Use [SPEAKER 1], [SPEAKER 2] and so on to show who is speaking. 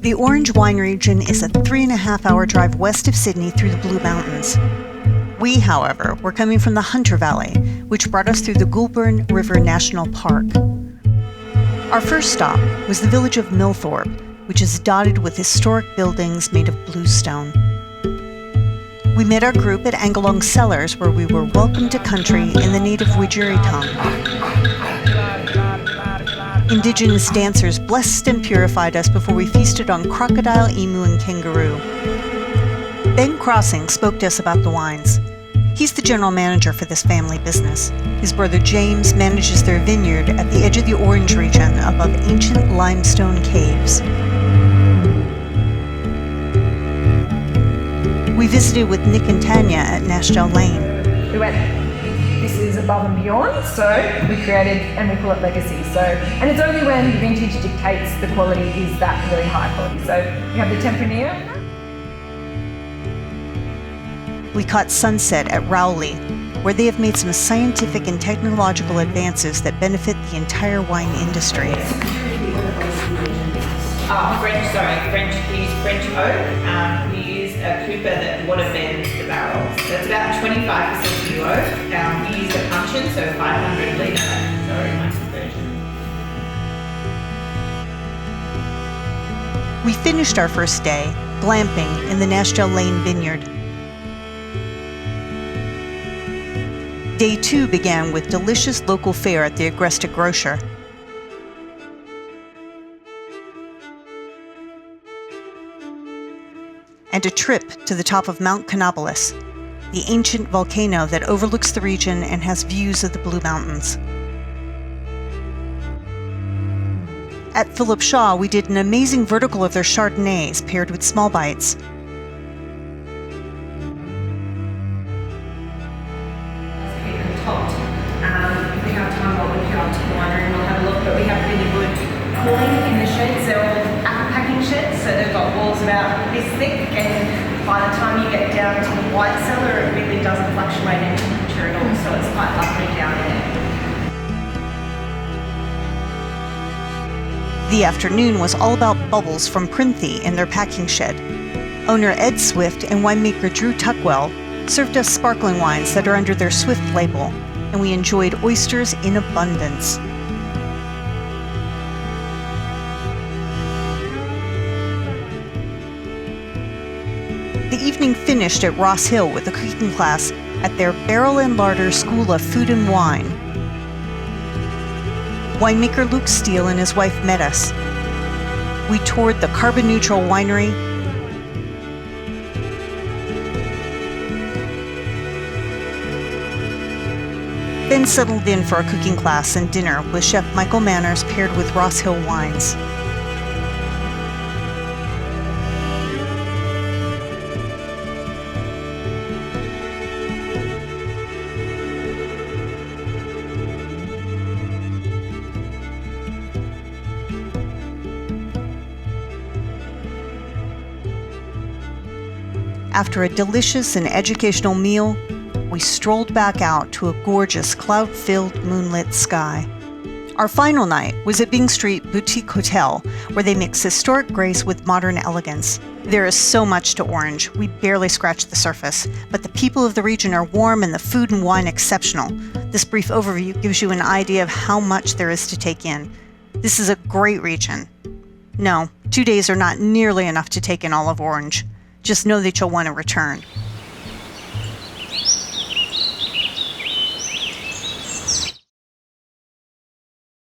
[SPEAKER 1] The Orange Wine Region is a 3.5-hour drive west of Sydney through the Blue Mountains. We, however, were coming from the Hunter Valley, which brought us through the Goulburn River National Park. Our first stop was the village of Millthorpe, which is dotted with historic buildings made of bluestone. We met our group at Angalong Cellars, where we were welcomed to country in the native Wiradjuri tongue. Indigenous dancers blessed and purified us before we feasted on crocodile, emu, and kangaroo. Ben Crossing spoke to us about the wines. He's the general manager for this family business. His brother James manages their vineyard at the edge of the Orange region above ancient limestone caves. We visited with Nick and Tanya at Nashdale Lane.
[SPEAKER 2] We went, this is above and beyond, so we created, and we call it legacy. And it's only when the vintage dictates the quality is that really high quality. So we have the Tempranillo.
[SPEAKER 1] We caught sunset at Rowley, where they have made some scientific and technological advances that benefit the entire wine industry.
[SPEAKER 3] French. We use French oak. We use a cooper that water bends the barrels. So it's about 25% new oak. We use a puncheon, so 500 litre. Sorry, my conversion.
[SPEAKER 1] We finished our first day glamping in the Nashdale Lane Vineyard. Day 2 began with delicious local fare at the Agresta Grocer. And a trip to the top of Mount Canobolas, the ancient volcano that overlooks the region and has views of the Blue Mountains. At Philip Shaw, we did an amazing vertical of their Chardonnays paired with small bites.
[SPEAKER 2] If we have time, we'll go up to the winery and we'll have a look, but we have really good cooling in the sheds. They're all apple packing sheds, so they've got walls about this thick, and by the time you get down to the white cellar, it really doesn't fluctuate in temperature at all, so it's quite lovely down there.
[SPEAKER 1] The afternoon was all about bubbles from Printhie in their packing shed. Owner Ed Swift and winemaker Drew Tuckwell served us sparkling wines that are under their Swift label, and we enjoyed oysters in abundance. The evening finished at Ross Hill with a cooking class at their Barrel and Larder School of Food and Wine. Winemaker Luke Steele and his wife met us. We toured the Carbon Neutral Winery, then settled in for a cooking class and dinner with Chef Michael Manners paired with Ross Hill wines. After a delicious and educational meal, we strolled back out to a gorgeous cloud-filled, moonlit sky. Our final night was at Byng Street Boutique Hotel, where they mix historic grace with modern elegance. There is so much to Orange, we barely scratched the surface, but the people of the region are warm and the food and wine exceptional. This brief overview gives you an idea of how much there is to take in. This is a great region. No, 2 days are not nearly enough to take in all of Orange. Just know that you'll want to return.